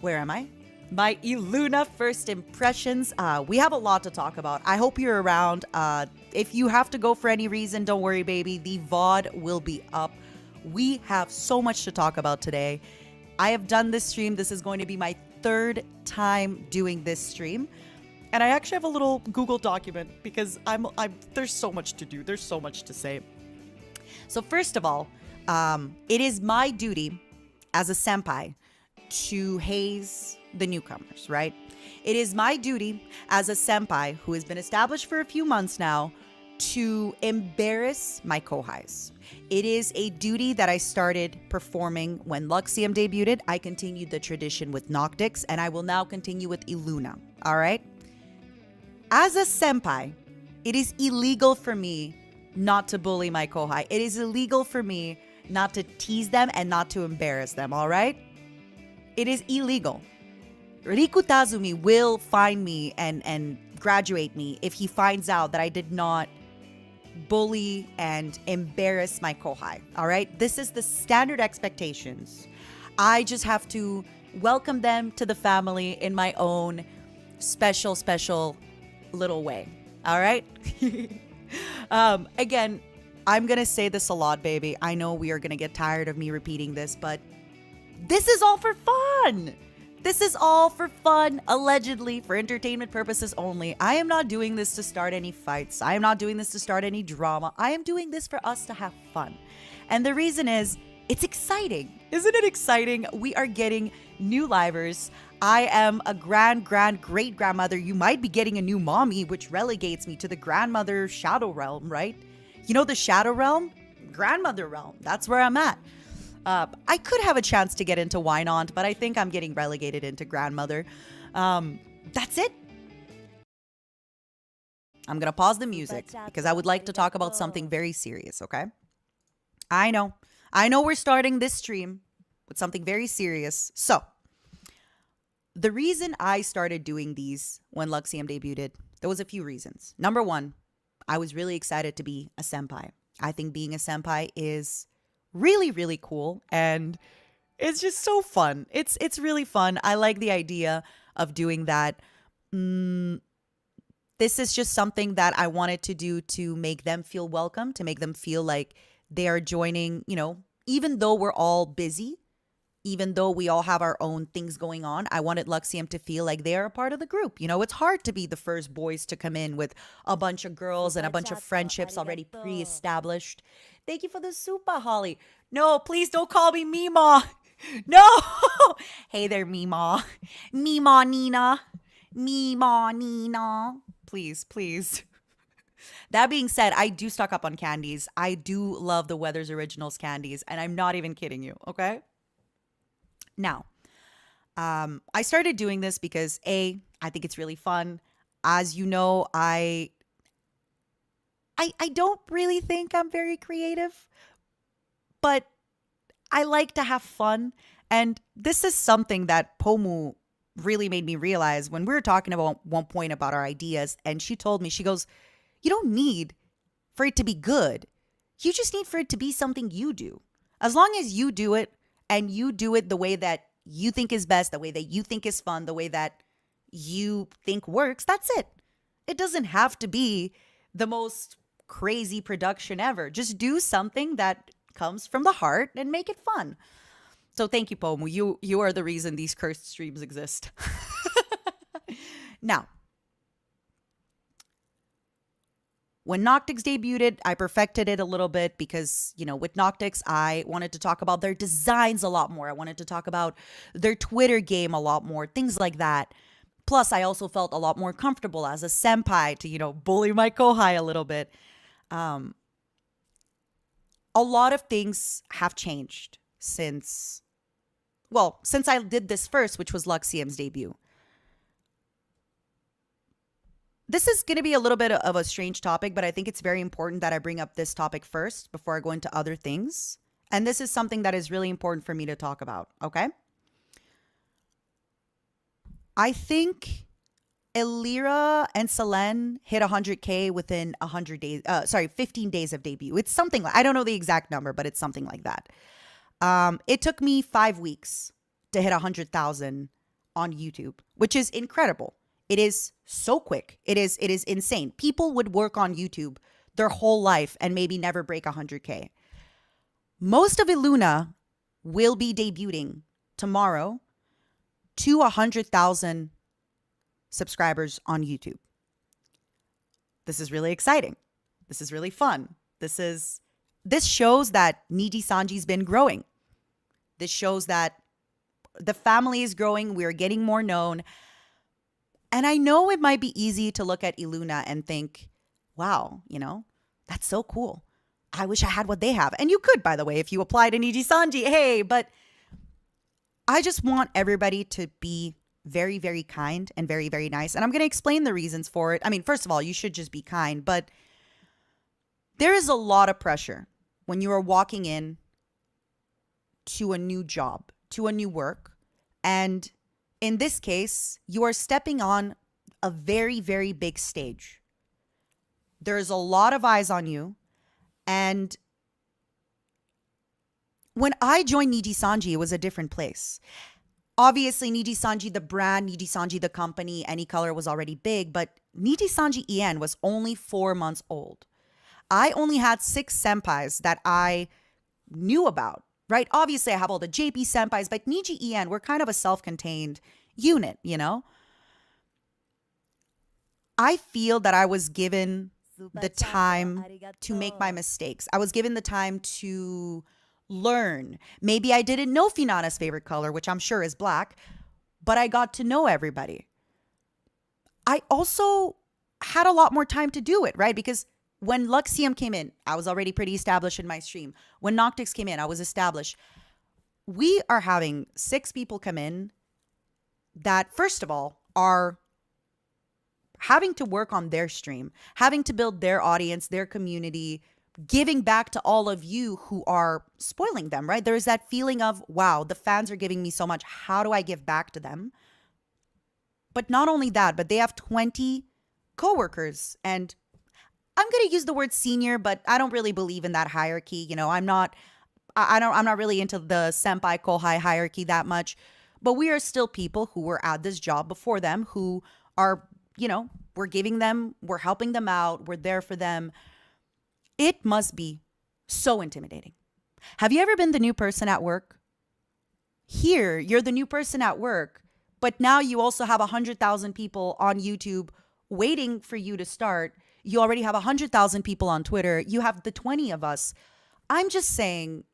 Where am I? My Iluna first impressions. We have a lot to talk about. I hope you're around. If you have to go for any reason, don't worry, baby. The VOD will be up. We have so much to talk about today. I have done this stream. This is going to be my third time doing this stream. And I actually have a little Google document because there's so much to do. There's so much to say. So first of all, it is my duty as a senpai to haze the newcomers, right? It is my duty as a senpai who has been established for a few months now to embarrass my kohais. It is a duty that I started performing when Luxium debuted. I continued the tradition with Noctix, and I will now continue with Iluna, all right? As a senpai, it is illegal for me not to bully my kohai. It is illegal for me not to tease them and not to embarrass them, all right? It is illegal. Riku Tazumi will find me and graduate me if he finds out that I did not bully and embarrass my kohai, all right? This is the standard expectations. I just have to welcome them to the family in my own special little way, all right? Again, I'm gonna say this a lot, baby. I know we are gonna get tired of me repeating this, but this is all for fun. This is all for fun, allegedly, for entertainment purposes only. I am not doing this to start any fights. I am not doing this to start any drama. I am doing this for us to have fun. And the reason is, it's exciting. Isn't it exciting? We are getting new livers. I am a great grandmother. You might be getting a new mommy, which relegates me to the grandmother shadow realm, right? You know the shadow realm? Grandmother realm. That's where I'm at. I could have a chance to get into Wine Aunt, but I think I'm getting relegated into grandmother. That's it. I'm going to pause the music because I would like to talk about something very serious, okay? I know we're starting this stream with something very serious. So, the reason I started doing these when Luxium debuted, there was a few reasons. Number one, I was really excited to be a senpai. I think being a senpai is really cool, and it's just so fun. It's really fun. I like the idea of doing that. This is just something that I wanted to do to make them feel welcome, to make them feel like they are joining, even though we're all busy, even though we all have our own things going on. I wanted Luxium to feel like they are a part of the group. It's hard to be the first boys to come in with a bunch of girls and a bunch of friendships already pre-established. Thank you for the super, Holly. No, please don't call me Mima. No. Hey there, Mima. Mima Nina. Mima Nina. Please. That being said, I do stock up on candies. I do love the Weathers Originals candies, and I'm not even kidding you, okay? Now, I started doing this because I think it's really fun. As you know, I don't really think I'm very creative, but I like to have fun. And this is something that Pomu really made me realize when we were talking about one point about our ideas. And she told me, she goes, you don't need for it to be good. You just need for it to be something you do. As long as you do it and you do it the way that you think is best, the way that you think is fun, the way that you think works, that's it. It doesn't have to be the most crazy production ever. Just do something that comes from the heart and make it fun. So thank you, Pomu. You are the reason these cursed streams exist. Now, when Noctix debuted, I perfected it a little bit because, with Noctix, I wanted to talk about their designs a lot more. I wanted to talk about their Twitter game a lot more, things like that. Plus, I also felt a lot more comfortable as a senpai to, bully my kohai a little bit. A lot of things have changed since I did this first, which was Luxium's debut. This is going to be a little bit of a strange topic, but I think it's very important that I bring up this topic first before I go into other things. And this is something that is really important for me to talk about, okay? I think Elira and Selene hit 100K within 100 days. 15 days of debut. It's something like, I don't know the exact number, but it's something like that. It took me 5 weeks to hit 100,000 on YouTube, which is incredible. It is so quick. It is insane. People would work on YouTube their whole life and maybe never break 100K. Most of Iluna will be debuting tomorrow to 100,000 subscribers on YouTube. This is really exciting. This is really fun. This shows that NIJISANJI's been growing. This shows that the family is growing. We're getting more known. And I know it might be easy to look at Iluna and think, wow, that's so cool. I wish I had what they have. And you could, by the way, if you apply to NIJISANJI, hey, but I just want everybody to be very, very kind and very, very nice. And I'm going to explain the reasons for it. I mean, first of all, you should just be kind, but there is a lot of pressure when you are walking in to a new job, to a new work. And in this case, you are stepping on a very, very big stage. There's a lot of eyes on you. And when I joined NIJISANJI, it was a different place. Obviously, NIJISANJI, the brand, NIJISANJI, the company, Any Color was already big, but NIJISANJI EN was only 4 months old. I only had 6 senpais that I knew about, right? Obviously, I have all the JP senpais, but NIJI EN, we're kind of a self-contained unit, I feel that I was given the time to make my mistakes. I was given the time to learn. Maybe I didn't know Finana's favorite color, which I'm sure is black, but I got to know everybody. I also had a lot more time to do it, right? Because when Luxium came in, I was already pretty established in my stream. When Noctix came in, I was established. We are having 6 people come in that, first of all, are having to work on their stream, having to build their audience, their community, giving back to all of you who are spoiling them, right? There's that feeling of, wow, the fans are giving me so much. How do I give back to them? But not only that, but they have 20 coworkers. And I'm going to use the word senior, but I don't really believe in that hierarchy. I'm not really into the senpai kohai hierarchy that much, but we are still people who were at this job before them, who are, we're giving them, we're helping them out, we're there for them. It must be so intimidating. Have you ever been the new person at work? Here, you're the new person at work, but now you also have 100,000 people on YouTube waiting for you to start. You already have 100,000 people on Twitter. You have the 20 of us. I'm just saying,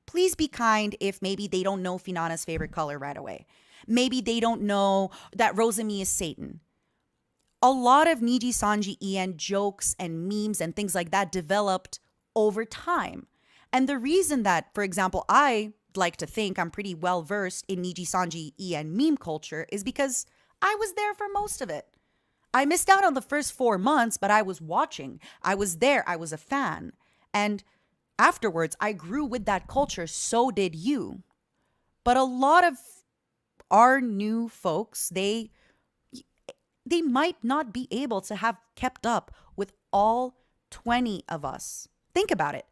please be kind if maybe they don't know Finana's favorite color right away. Maybe they don't know that Rosemi is Satan. A lot of NIJISANJI EN jokes and memes and things like that developed over time. And the reason that, for example, I like to think I'm pretty well versed in NIJISANJI EN meme culture is because I was there for most of it. I missed out on the first 4 months, but I was watching. I was there. I was a fan. And afterwards, I grew with that culture. So did you. But a lot of our new folks, they might not be able to have kept up with all 20 of us. Think about it.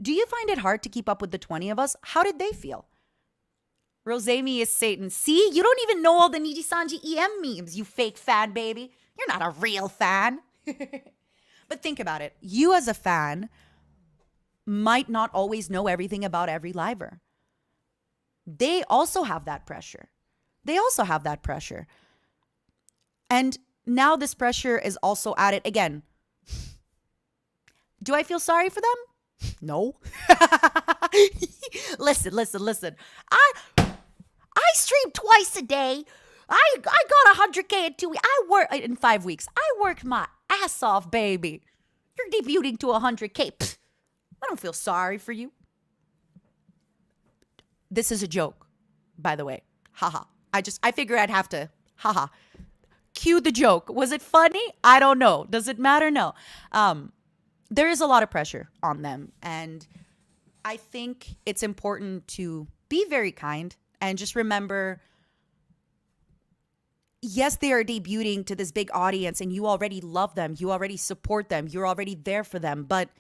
Do you find it hard to keep up with the 20 of us? How did they feel? Rosemi is Satan. See, you don't even know all the NIJISANJI EM memes, you fake fan, baby. You're not a real fan. But think about it. You as a fan might not always know everything about every liver. They also have that pressure. And now this pressure is also added again. Do I feel sorry for them? No. Listen. I stream twice a day. I got 100K in 2 weeks. In 5 weeks. I worked my ass off, baby. You're debuting to 100K. Pfft, I don't feel sorry for you. This is a joke, by the way. Haha. I figure I'd have to, haha. Cue the joke. Was it funny? I don't know. Does it matter? No. There is a lot of pressure on them. And I think it's important to be very kind and just remember, yes, they are debuting to this big audience and you already love them. You already support them. You're already there for them. But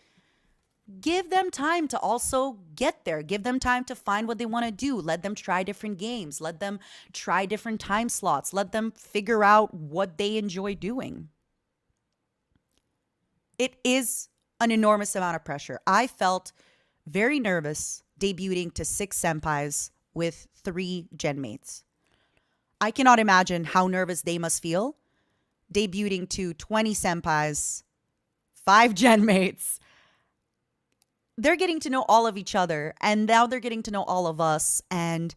give them time to also get there. Give them time to find what they want to do. Let them try different games. Let them try different time slots. Let them figure out what they enjoy doing. It is an enormous amount of pressure. I felt very nervous debuting to 6 senpais with 3 genmates. I cannot imagine how nervous they must feel debuting to 20 senpais, 5 genmates. They're getting to know all of each other, and now they're getting to know all of us. And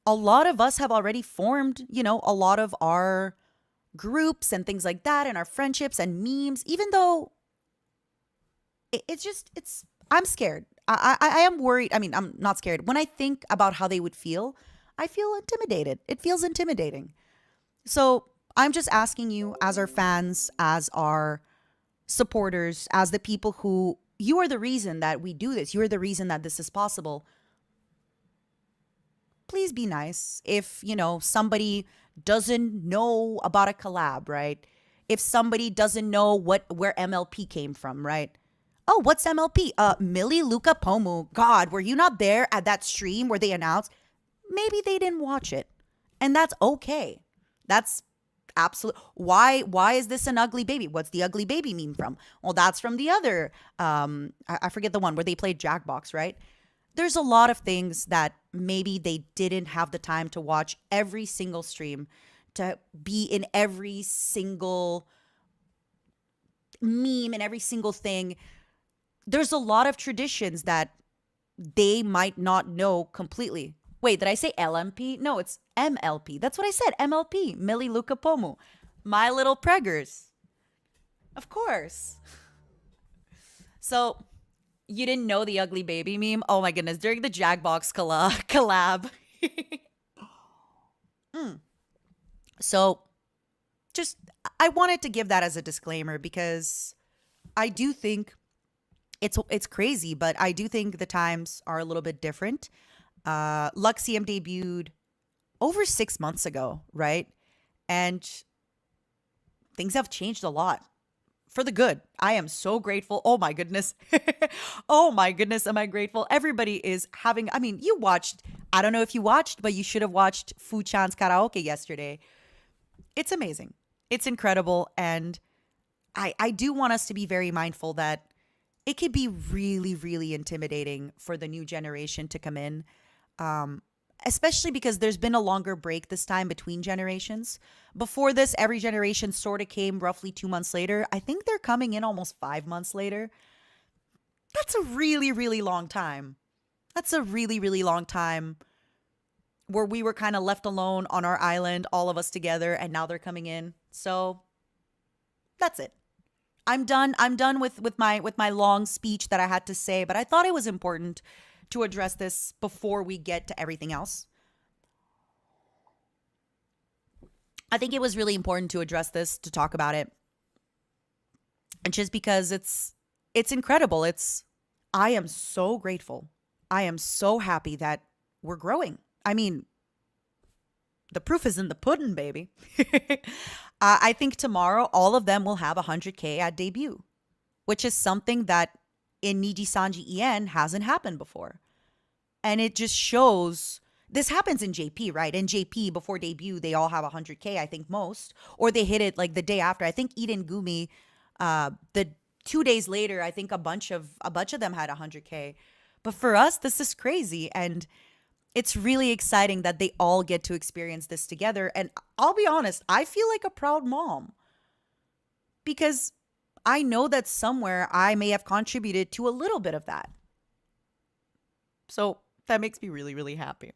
a lot of us have already formed, a lot of our groups and things like that, and our friendships and memes, even though I'm scared. I am worried. I mean, I'm not scared. When I think about how they would feel, I feel intimidated. It feels intimidating. So I'm just asking you, as our fans, as our supporters, as the people who, you are the reason that we do this. You are the reason that this is possible. Please be nice. If, somebody doesn't know about a collab, right? If somebody doesn't know where MLP came from, right? Oh, what's MLP? Millie Luca Pomu. God, were you not there at that stream where they announced? Maybe they didn't watch it. And that's okay. That's absolute. Why is this an ugly baby? What's the ugly baby meme from? Well, that's from the other, I forget the one where they played Jackbox, right? There's a lot of things that maybe they didn't have the time to watch every single stream, to be in every single meme and every single thing. There's a lot of traditions that they might not know completely. Wait, did I say LMP? No, it's MLP. That's what I said. MLP. Millie Luca Pomu. My Little Preggers. Of course. So, you didn't know the ugly baby meme? Oh my goodness. During the Jackbox collab. So, I wanted to give that as a disclaimer because I do think it's crazy, but I do think the times are a little bit different. Luxium debuted over 6 months ago, right? And things have changed a lot for the good. I am so grateful. Oh my goodness. Oh my goodness, am I grateful? Everybody is having, you watched, I don't know if you watched, but you should have watched Fu Chan's karaoke yesterday. It's amazing. It's incredible. And I do want us to be very mindful that it could be really, really intimidating for the new generation to come in. Especially because there's been a longer break this time between generations. Before this, every generation sort of came roughly 2 months later. I think they're coming in almost 5 months later. That's a really, really long time. That's a really, really long time where we were kind of left alone on our island, all of us together, and now they're coming in. So that's it. I'm done. I'm done with my long speech that I had to say, but I thought it was important to address this before we get to everything else. I think it was really important to address this, to talk about it. And just because it's incredible. I am so grateful. I am so happy that we're growing. I mean, the proof is in the pudding, baby. I think tomorrow all of them will have 100K at debut, which is something that in NIJISANJI En hasn't happened before. And it just shows, this happens in JP, right? In JP, before debut, they all have 100K, I think most. Or they hit it like the day after. I think Eden Gumi, the 2 days later, I think a bunch of them had 100K. But for us, this is crazy. And it's really exciting that they all get to experience this together. And I'll be honest, I feel like a proud mom. Because I know that somewhere I may have contributed to a little bit of that. So that makes me really, really happy.